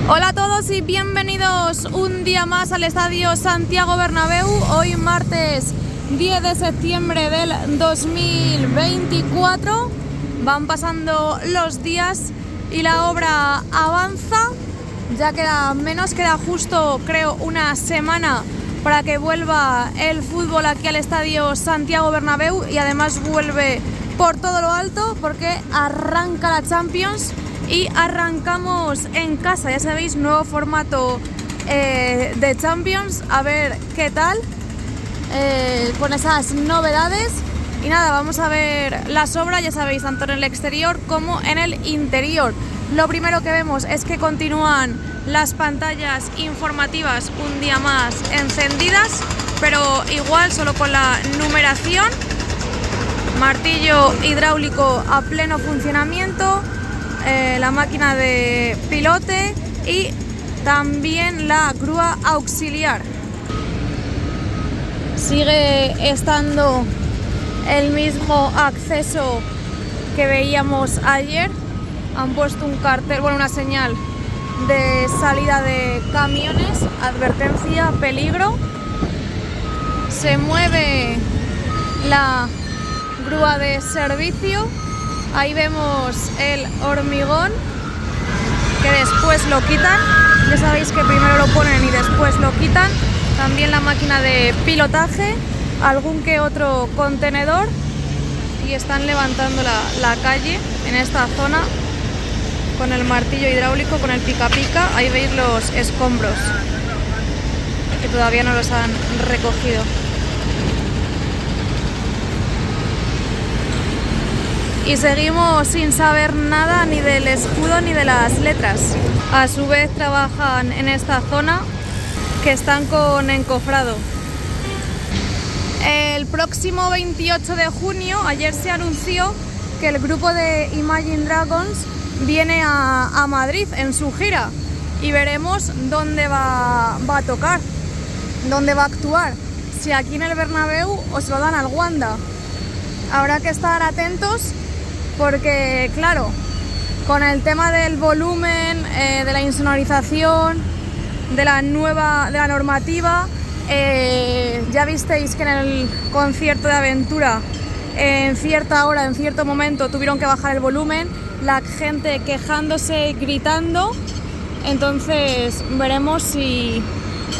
Hola a todos y bienvenidos un día más al Estadio Santiago Bernabéu. Hoy martes 10 de septiembre del 2024. Van pasando los días y la obra avanza. Ya queda justo, creo, una semana para que vuelva el fútbol aquí al Estadio Santiago Bernabéu, y además vuelve por todo lo alto porque arranca la Champions y arrancamos en casa. Ya sabéis, nuevo formato de Champions, a ver qué tal con esas novedades. Y nada, vamos a ver las obras, ya sabéis, tanto en el exterior como en el interior. Lo primero que vemos es que continúan las pantallas informativas un día más encendidas, pero igual solo con la numeración. Martillo hidráulico a pleno funcionamiento, la máquina de pilote y también la grúa auxiliar. Sigue estando el mismo acceso que veíamos ayer. Han puesto un cartel, una señal de salida de camiones, advertencia, peligro. Se mueve la grúa de servicio. Ahí vemos el hormigón, que después lo quitan. Ya sabéis que primero lo ponen y después lo quitan. También la máquina de pilotaje, algún que otro contenedor, y están levantando la calle en esta zona con el martillo hidráulico, con el pica pica. Ahí veis los escombros que todavía no los han recogido. Y seguimos sin saber nada ni del escudo ni de las letras. A su vez trabajan en esta zona, que están con encofrado. El próximo 28 de junio, ayer se anunció que el grupo de Imagine Dragons viene a Madrid en su gira, y veremos dónde va a tocar, dónde va a actuar, si aquí en el Bernabéu o se lo dan al Wanda. Habrá que estar atentos porque, claro, con el tema del volumen, de la insonorización, de la normativa, ya visteis que en el concierto de Aventura, en cierta hora, en cierto momento, tuvieron que bajar el volumen, la gente quejándose, gritando. Entonces veremos si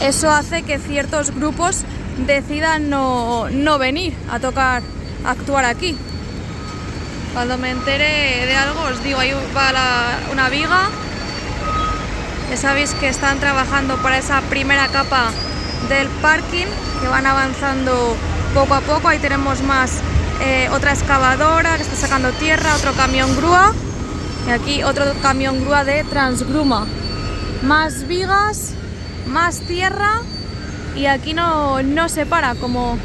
eso hace que ciertos grupos decidan no venir a tocar, a actuar aquí. Cuando me entere de algo os digo. Ahí va una viga. Ya sabéis que están trabajando para esa primera capa del parking, que van avanzando poco a poco. Ahí tenemos más, otra excavadora que está sacando tierra, otro camión grúa, y aquí otro camión grúa de Transgruma. Más vigas, más tierra, y aquí no se para, como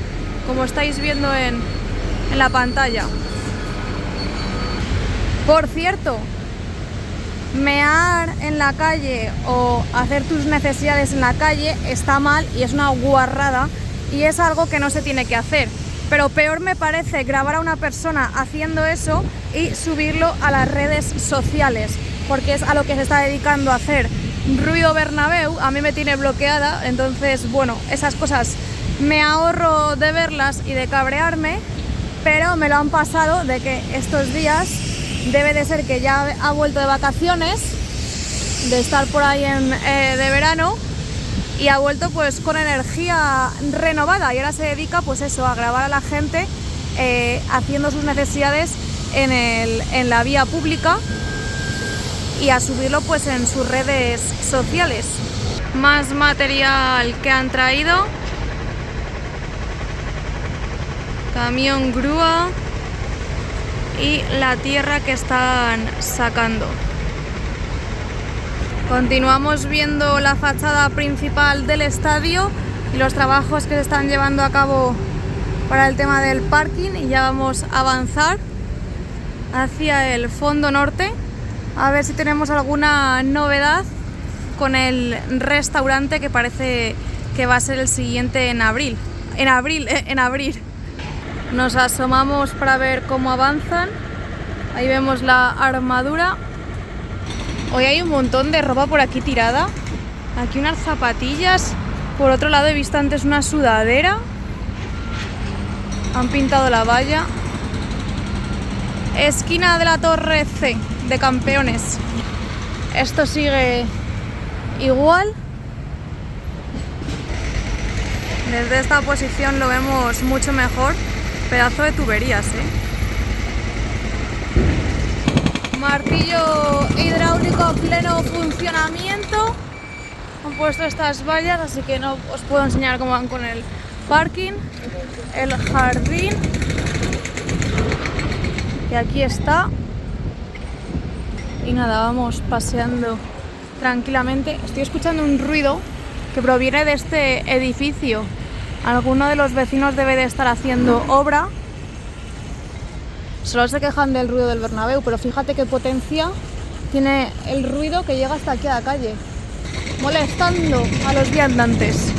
estáis viendo en la pantalla. Por cierto, mear en la calle o hacer tus necesidades en la calle está mal y es una guarrada, y es algo que no se tiene que hacer. Pero peor me parece grabar a una persona haciendo eso y subirlo a las redes sociales, porque es a lo que se está dedicando a hacer Ruido Bernabéu. A mí me tiene bloqueada, entonces, bueno, esas cosas me ahorro de verlas y de cabrearme, pero me lo han pasado de que estos días debe de ser que ya ha vuelto de vacaciones, de estar por ahí de verano, y ha vuelto pues con energía renovada, y ahora se dedica pues eso, a grabar a la gente haciendo sus necesidades en la vía pública, y a subirlo pues en sus redes sociales. Más material que han traído, camión grúa y la tierra que están sacando. Continuamos viendo la fachada principal del estadio y los trabajos que se están llevando a cabo para el tema del parking, y ya vamos a avanzar hacia el fondo norte a ver si tenemos alguna novedad con el restaurante, que parece que va a ser el siguiente en abril. Nos asomamos para ver cómo avanzan. Ahí vemos la armadura Hoy hay un montón de ropa por aquí tirada. Aquí unas zapatillas. Por otro lado he visto antes una sudadera. Han pintado la valla. Esquina de la Torre C de Campeones. Esto sigue igual. Desde esta posición lo vemos mucho mejor. Pedazo de tuberías, Martillo hidráulico a pleno funcionamiento. Han puesto estas vallas, así que no os puedo enseñar cómo van con el parking, el jardín. Y aquí está. Y nada, vamos paseando tranquilamente. Estoy escuchando un ruido que proviene de este edificio. Alguno de los vecinos debe de estar haciendo obra. Solo se quejan del ruido del Bernabéu, pero fíjate qué potencia tiene el ruido que llega hasta aquí a la calle, molestando a los viandantes.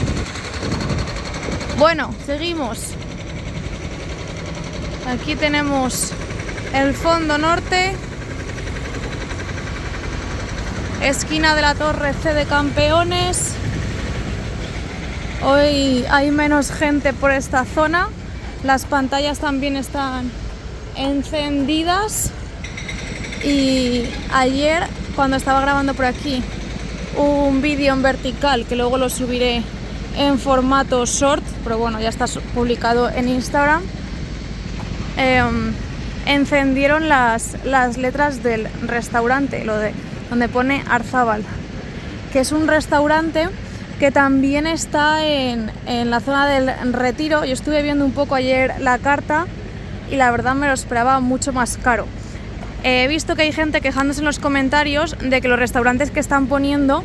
Bueno, seguimos. Aquí tenemos el fondo norte, esquina de la Torre C de Campeones. Hoy hay menos gente por esta zona. Las pantallas también están encendidas. Y ayer, cuando estaba grabando por aquí un vídeo en vertical, que luego lo subiré en formato short, pero bueno, ya está publicado en Instagram, encendieron las letras del restaurante, donde pone Arzabal, que es un restaurante que también está en la zona del Retiro. Yo estuve viendo un poco ayer la carta y la verdad me lo esperaba mucho más caro. He visto que hay gente quejándose en los comentarios de que los restaurantes que están poniendo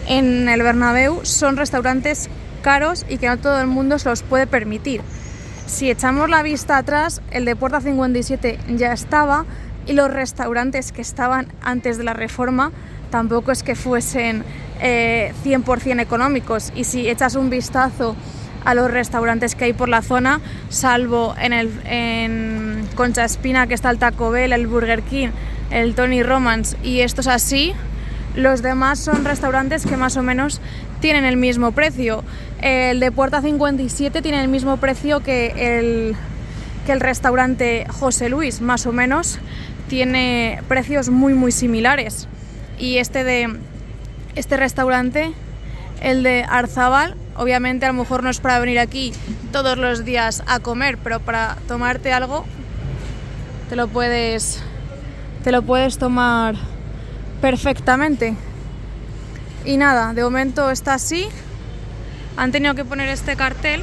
en el Bernabéu son restaurantes caros y que no todo el mundo se los puede permitir. Si echamos la vista atrás, el de Puerta 57 ya estaba y los restaurantes que estaban antes de la reforma tampoco es que fuesen 100% económicos. Y si echas un vistazo a los restaurantes que hay por la zona, salvo en Concha Espina, que está el Taco Bell, el Burger King, el Tony Romans y estos así, los demás son restaurantes que más o menos tienen el mismo precio. El de Puerta 57 tiene el mismo precio que el restaurante José Luis, más o menos tiene precios muy muy similares. Y este restaurante, el de Arzabal, obviamente a lo mejor no es para venir aquí todos los días a comer, pero para tomarte algo te lo puedes tomar perfectamente. Y nada, de momento está así. Han tenido que poner este cartel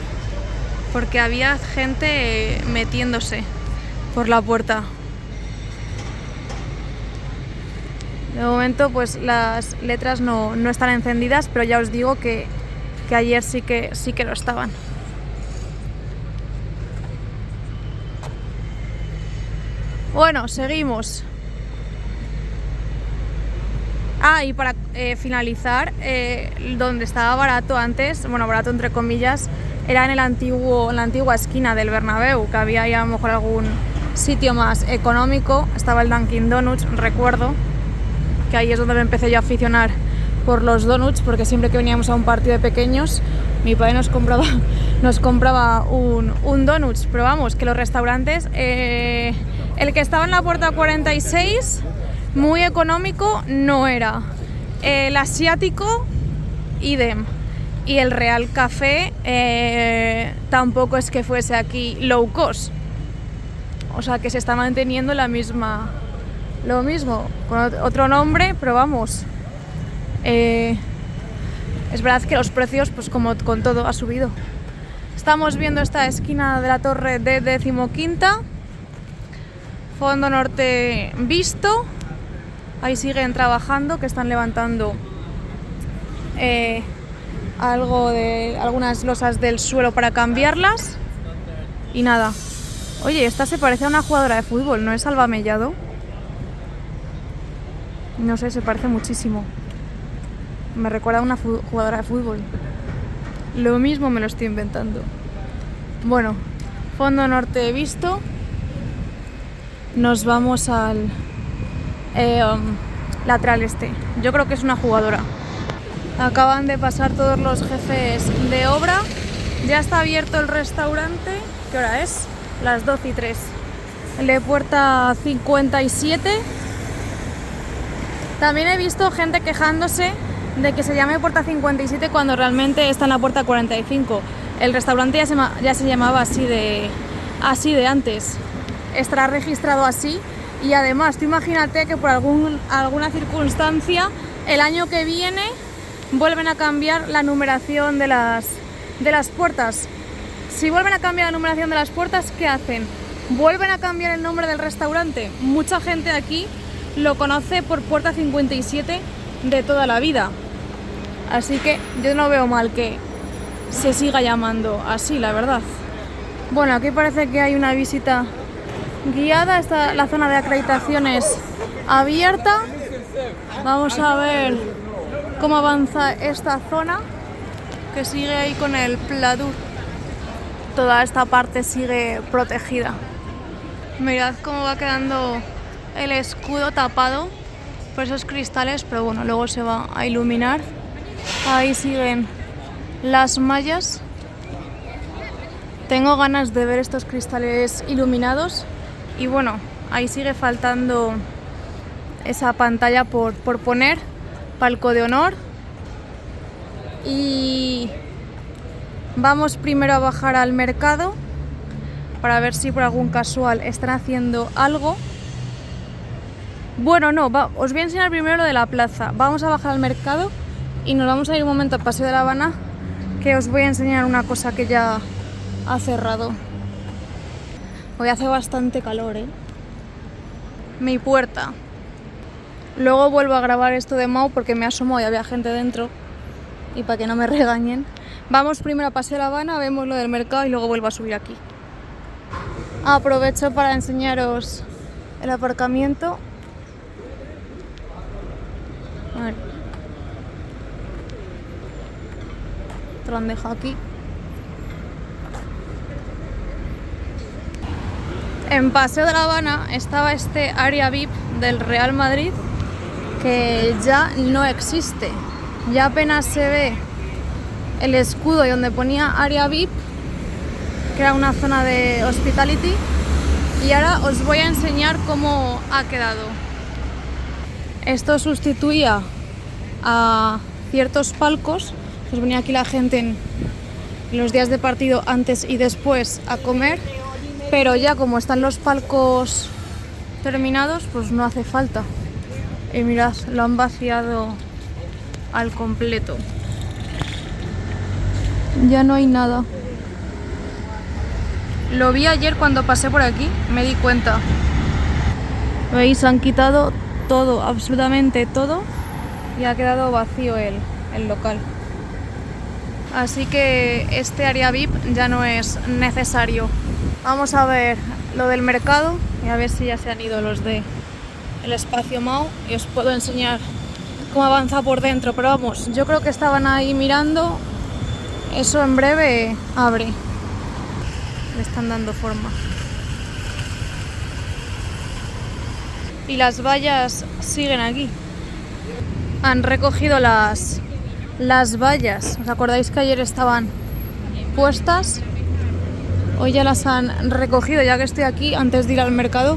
porque había gente metiéndose por la puerta. De momento pues las letras no están encendidas, pero ya os digo que ayer sí que lo estaban. Bueno, seguimos. Y para finalizar, donde estaba barato antes, bueno, barato entre comillas, era en la antigua esquina del Bernabéu, que había ya a lo mejor algún sitio más económico. Estaba el Dunkin' Donuts, recuerdo, que ahí es donde me empecé yo a aficionar por los donuts, porque siempre que veníamos a un partido de pequeños, mi padre nos compraba un donuts. Pero vamos, que los restaurantes, el que estaba en la Puerta 46, muy económico no era. El asiático, idem. Y el Real Café tampoco es que fuese aquí low cost. O sea que se está manteniendo lo mismo, con otro nombre, pero vamos. Es verdad que los precios, pues como con todo, ha subido. Estamos viendo esta esquina de la Torre de 15ª, fondo norte visto. Ahí siguen trabajando, que están levantando algunas losas del suelo para cambiarlas. Y nada. Oye, esta se parece a una jugadora de fútbol, ¿no es Alba Mellado? No sé, se parece muchísimo. Me recuerda a una jugadora de fútbol. Lo mismo me lo estoy inventando. Bueno, fondo norte visto. Nos vamos al lateral este. Yo creo que es una jugadora. Acaban de pasar todos los jefes de obra. Ya está abierto el restaurante. ¿Qué hora es? Las 12:03. El de puerta 57. También he visto gente quejándose de que se llame puerta 57 cuando realmente está en la puerta 45. El restaurante ya se llamaba así de antes. Estará registrado así. Y además, tú imagínate que por alguna circunstancia el año que viene vuelven a cambiar la numeración de las puertas. Si vuelven a cambiar la numeración de las puertas, ¿qué hacen? Vuelven a cambiar el nombre del restaurante. Mucha gente aquí lo conoce por puerta 57 de toda la vida. Así que yo no veo mal que se siga llamando así, la verdad. Bueno, aquí parece que hay una visita guiada. Está la zona de acreditaciones abierta. Vamos a ver cómo avanza esta zona, que sigue ahí con el pladur. Toda esta parte sigue protegida. Mirad cómo va quedando el escudo tapado por esos cristales, pero bueno, luego se va a iluminar. Ahí siguen las mallas. Tengo ganas de ver estos cristales iluminados. Y bueno, ahí sigue faltando esa pantalla por poner, palco de honor. Y vamos primero a bajar al mercado para ver si por algún casual están haciendo algo. Bueno, no, os voy a enseñar primero lo de la plaza. Vamos a bajar al mercado y nos vamos a ir un momento al Paseo de La Habana, que os voy a enseñar una cosa que ya ha cerrado. Hoy hace bastante calor, ¿eh? Mi puerta. Luego vuelvo a grabar esto de Mau porque me asomo y había gente dentro. Y para que no me regañen. Vamos primero a Paseo de La Habana, vemos lo del mercado y luego vuelvo a subir aquí. Aprovecho para enseñaros el aparcamiento. A ver. Te lo han dejado aquí. En Paseo de La Habana estaba este área VIP del Real Madrid, que ya no existe. Ya apenas se ve el escudo y donde ponía área VIP, que era una zona de hospitality. Y ahora os voy a enseñar cómo ha quedado. Esto sustituía a ciertos palcos. Pues venía aquí la gente en los días de partido antes y después a comer. Pero ya como están los palcos terminados, pues no hace falta. Y mirad, lo han vaciado al completo. Ya no hay nada. Lo vi ayer cuando pasé por aquí, me di cuenta. ¿Veis? Han quitado todo, absolutamente todo, y ha quedado vacío el local. Así que este área VIP ya no es necesario. Vamos a ver lo del mercado y a ver si ya se han ido los de el espacio Mau y os puedo enseñar cómo avanza por dentro. Pero vamos, yo creo que estaban ahí mirando. Eso en breve abre. Le están dando forma. Y las vallas siguen aquí. Han recogido las vallas. ¿Os acordáis que ayer estaban puestas? Hoy ya las han recogido. Ya que estoy aquí, antes de ir al mercado,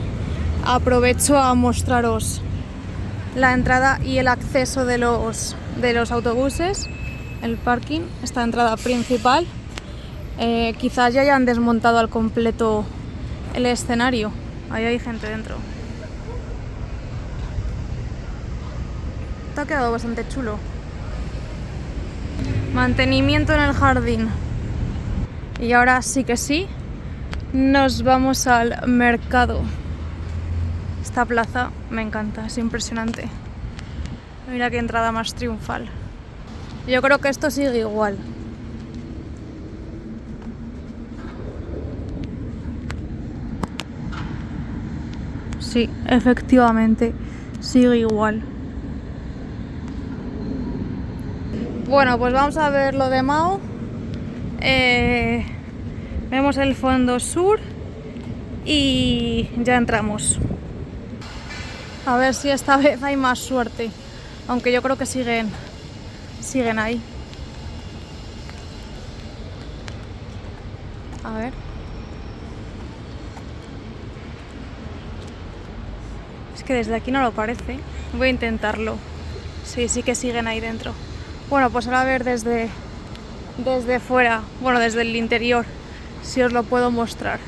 aprovecho a mostraros la entrada y el acceso de los autobuses. El parking, esta entrada principal. Quizás ya hayan desmontado al completo el escenario. Ahí hay gente dentro. Esto ha quedado bastante chulo. Mantenimiento en el jardín. Y ahora sí que sí, nos vamos al mercado. Esta plaza me encanta, es impresionante. Mira qué entrada más triunfal. Yo creo que esto sigue igual. Sí, efectivamente, sigue igual. Bueno, pues vamos a ver lo de Mau. Vemos el fondo sur y ya entramos. A ver si esta vez hay más suerte. Aunque yo creo que siguen ahí. A ver. Es que desde aquí no lo parece. Voy a intentarlo. Sí que siguen ahí dentro. Bueno, pues ahora a ver desde fuera, bueno, desde el interior, si os lo puedo mostrar.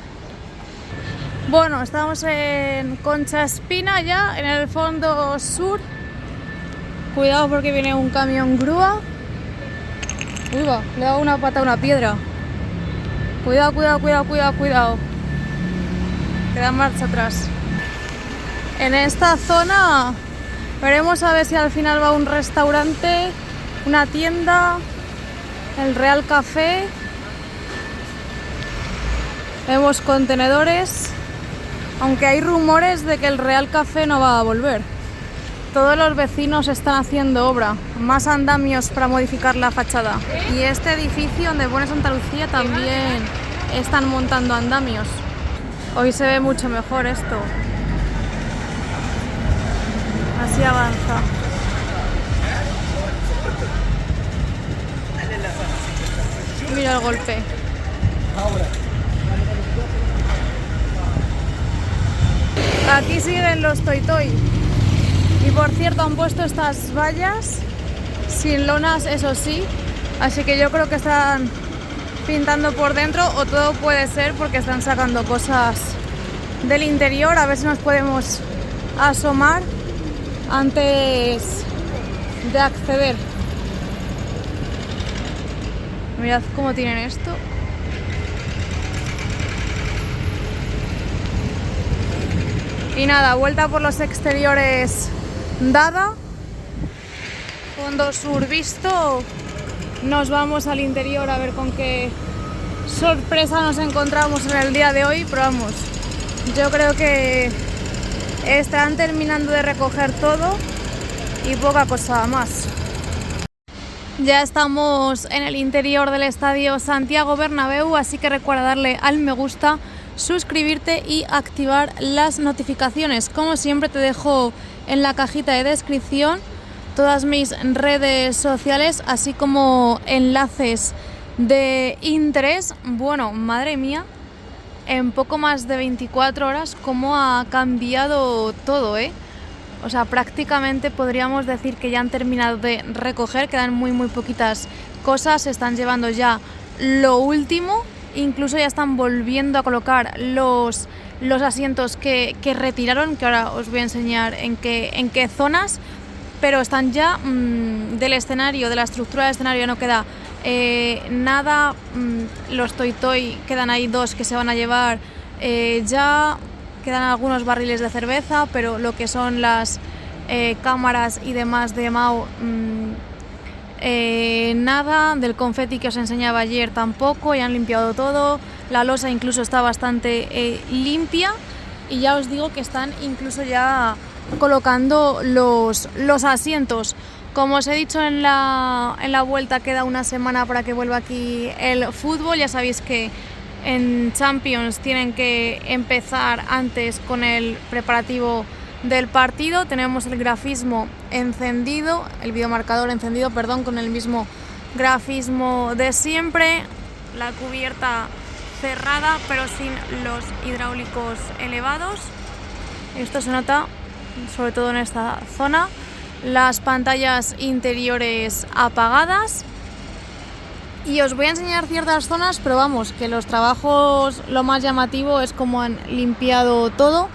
Bueno, estamos en Concha Espina ya, en el fondo sur. Cuidado porque viene un camión grúa. Uy, va, le he dado una pata a una piedra. Cuidado. Queda marcha atrás. En esta zona veremos a ver si al final va un restaurante, una tienda, el Real Café. Vemos contenedores, aunque hay rumores de que el Real Café no va a volver. Todos los vecinos están haciendo obra, más andamios para modificar la fachada. Y este edificio donde pone Santa Lucía también están montando andamios. Hoy se ve mucho mejor esto. Así avanza. Mira el golpe. Aquí siguen los Toy Toy. Y por cierto han puesto estas vallas sin lonas, eso sí. Así que yo creo que están pintando por dentro, o todo puede ser porque están sacando cosas del interior. A ver si nos podemos asomar antes de acceder. Mirad cómo tienen esto. Y nada, vuelta por los exteriores dada. Fondo sur visto. Nos vamos al interior a ver con qué sorpresa nos encontramos en el día de hoy. Pero vamos, yo creo que están terminando de recoger todo y poca cosa más. Ya estamos en el interior del estadio Santiago Bernabéu, así que recuerda darle al me gusta, suscribirte y activar las notificaciones. Como siempre te dejo en la cajita de descripción todas mis redes sociales, así como enlaces de interés. Bueno, madre mía, en poco más de 24 horas cómo ha cambiado todo, ¿eh? O sea, prácticamente podríamos decir que ya han terminado de recoger, quedan muy poquitas cosas, se están llevando ya lo último, incluso ya están volviendo a colocar los asientos que retiraron, que ahora os voy a enseñar en qué zonas, pero están ya del escenario, de la estructura del escenario ya no queda nada. Los Toy Toy quedan ahí dos que se van a llevar ya. Quedan algunos barriles de cerveza, pero lo que son las cámaras y demás de Mau, nada. Del confeti que os enseñaba ayer tampoco, ya han limpiado todo. La losa incluso está bastante limpia y ya os digo que están incluso ya colocando los asientos. Como os he dicho en la vuelta, queda una semana para que vuelva aquí el fútbol. Ya sabéis que en Champions tienen que empezar antes con el preparativo del partido. Tenemos el grafismo encendido, el videomarcador encendido, perdón, con el mismo grafismo de siempre. La cubierta cerrada, pero sin los hidráulicos elevados. Esto se nota sobre todo en esta zona. Las pantallas interiores apagadas. Y os voy a enseñar ciertas zonas, pero vamos, que los trabajos, lo más llamativo es cómo han limpiado todo.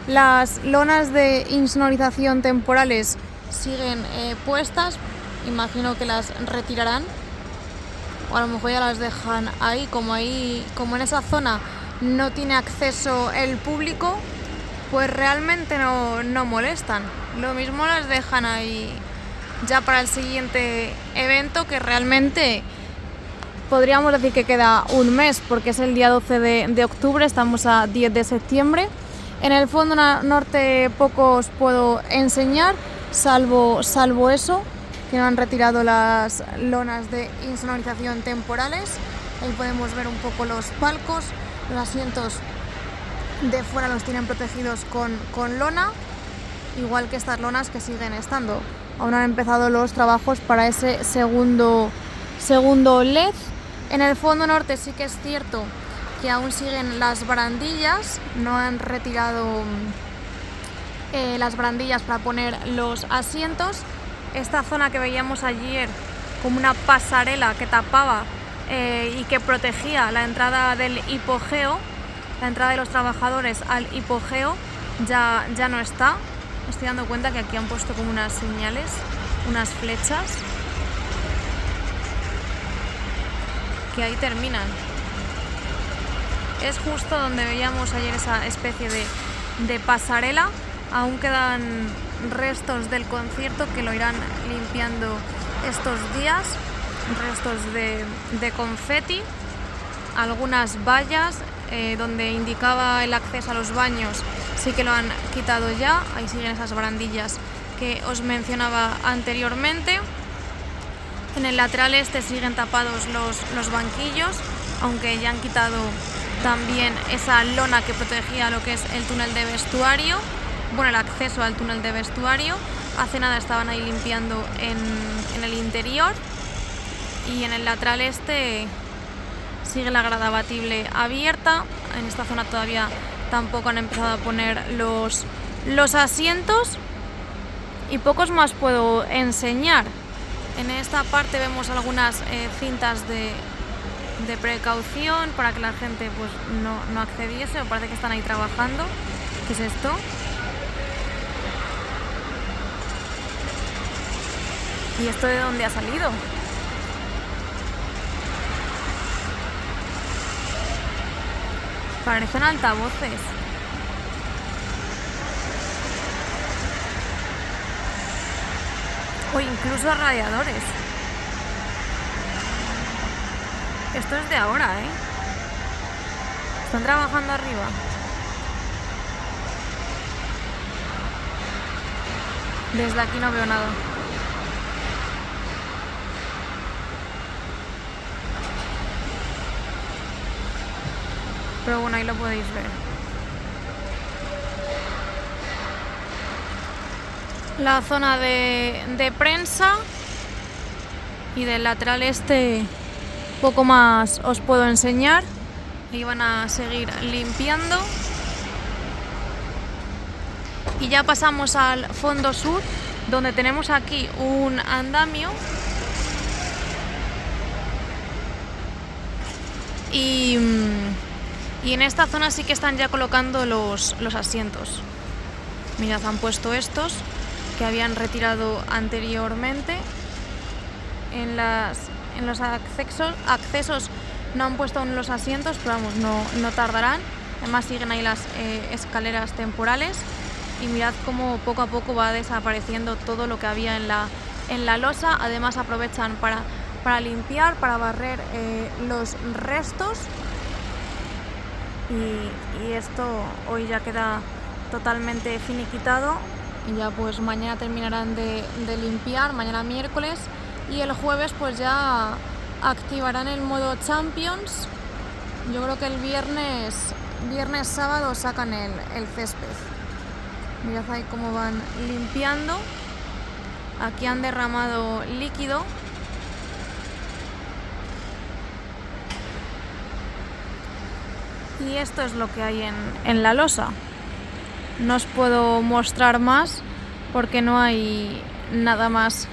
Las lonas de insonorización temporales siguen puestas, imagino que las retirarán, o a lo mejor ya las dejan ahí, como en esa zona no tiene acceso el público, pues realmente no molestan. Lo mismo las dejan ahí ya para el siguiente evento, que realmente podríamos decir que queda un mes, porque es el día 12 de octubre, estamos a 10 de septiembre. En el fondo norte poco os puedo enseñar, salvo eso, que no han retirado las lonas de insonorización temporales. Ahí podemos ver un poco los palcos, los asientos de fuera los tienen protegidos con lona. igual que estas lonas que siguen estando. Aún no han empezado los trabajos para ese segundo LED. En el fondo norte sí que es cierto que aún siguen las barandillas, no han retirado las barandillas para poner los asientos. Esta zona que veíamos ayer como una pasarela que tapaba y que protegía la entrada del hipogeo, la entrada de los trabajadores al hipogeo, ya no está. Me estoy dando cuenta que aquí han puesto como unas señales, unas flechas, que ahí terminan. Es justo donde veíamos ayer esa especie de pasarela. Aún quedan restos del concierto que lo irán limpiando estos días, restos de confeti, algunas vallas donde indicaba el acceso a los baños sí que lo han quitado ya. Ahí siguen esas barandillas que os mencionaba anteriormente. En el lateral este siguen tapados los banquillos, aunque ya han quitado también esa lona que protegía lo que es el túnel de vestuario, bueno, el acceso al túnel de vestuario. Hace nada estaban ahí limpiando en el interior, y en el lateral este sigue la grada abatible abierta. En esta zona todavía tampoco han empezado a poner los asientos, y pocos más puedo enseñar. En esta parte vemos algunas cintas de precaución para que la gente pues no accediese, o parece que están ahí trabajando. ¿Qué es esto? ¿Y esto de dónde ha salido? Parecen altavoces. O incluso radiadores. Esto es de ahora, ¿eh? Están trabajando arriba. Desde aquí no veo nada. Pero bueno, ahí lo podéis ver. La zona de prensa, y del lateral este poco más os puedo enseñar. Ahí van a seguir limpiando. Y ya pasamos al fondo sur, donde tenemos aquí un andamio. Y en esta zona sí que están ya colocando los asientos. Mirad, han puesto estos que habían retirado anteriormente. En los accesos no han puesto aún los asientos, pero vamos, no tardarán. Además siguen ahí las escaleras temporales, y mirad cómo poco a poco va desapareciendo todo lo que había en la losa. Además aprovechan para limpiar, para barrer los restos, y esto hoy ya queda totalmente finiquitado, y ya pues mañana terminarán de limpiar, mañana miércoles, y el jueves pues ya activarán el modo Champions. Yo creo que el viernes sábado sacan el césped. Mirad ahí cómo van limpiando. Aquí han derramado líquido. Y esto es lo que hay en la losa. No os puedo mostrar más porque no hay nada más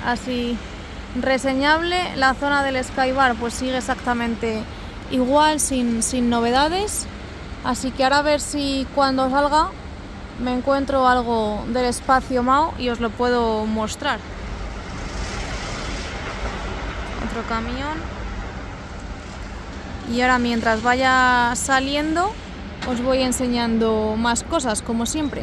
así reseñable. La zona del Skybar pues sigue exactamente igual, sin novedades. Así que ahora a ver si cuando salga me encuentro algo del espacio Mao y os lo puedo mostrar. Otro camión. Y ahora mientras vaya saliendo os voy enseñando más cosas, como siempre.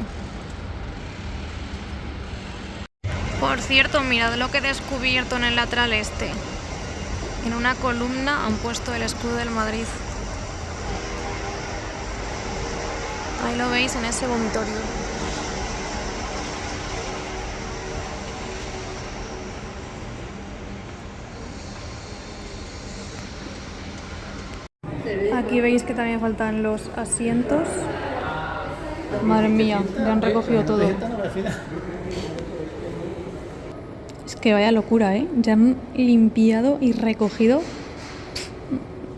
Por cierto, mirad lo que he descubierto en el lateral este. En una columna han puesto el escudo del Madrid. Ahí lo veis en ese vomitorio. Aquí veis que también faltan los asientos. Madre mía, le han recogido todo. Es que vaya locura, ¿eh? Ya han limpiado y recogido,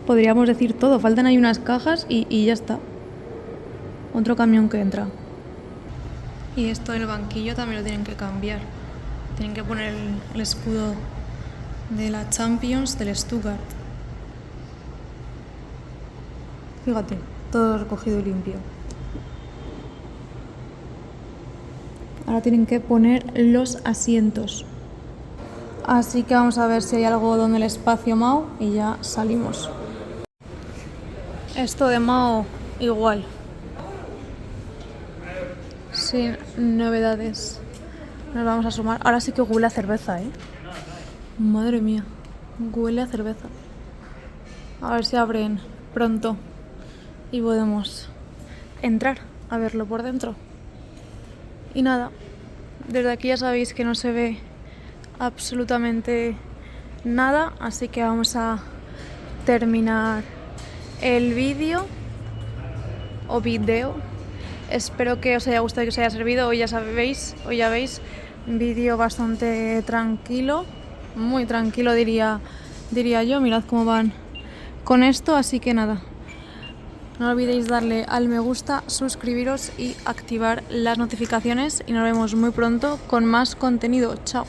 podríamos decir todo. Faltan ahí unas cajas y ya está. Otro camión que entra. Y esto del banquillo también lo tienen que cambiar. Tienen que poner el escudo de la Champions del Stuttgart. Fíjate, todo recogido y limpio. Ahora tienen que poner los asientos. Así que vamos a ver si hay algo donde el espacio Mao y ya salimos. Esto de Mao igual. Sin novedades. Nos vamos a asomar. Ahora sí que huele a cerveza, ¿eh? Madre mía, huele a cerveza. A ver si abren pronto y podemos entrar a verlo por dentro. Y nada, desde aquí ya sabéis que no se ve absolutamente nada, así que vamos a terminar el vídeo o video. Espero que os haya gustado y que os haya servido. Hoy ya veis, vídeo bastante tranquilo, muy tranquilo diría yo. Mirad cómo van con esto, así que nada, no olvidéis darle al me gusta, suscribiros y activar las notificaciones y nos vemos muy pronto con más contenido. Chao.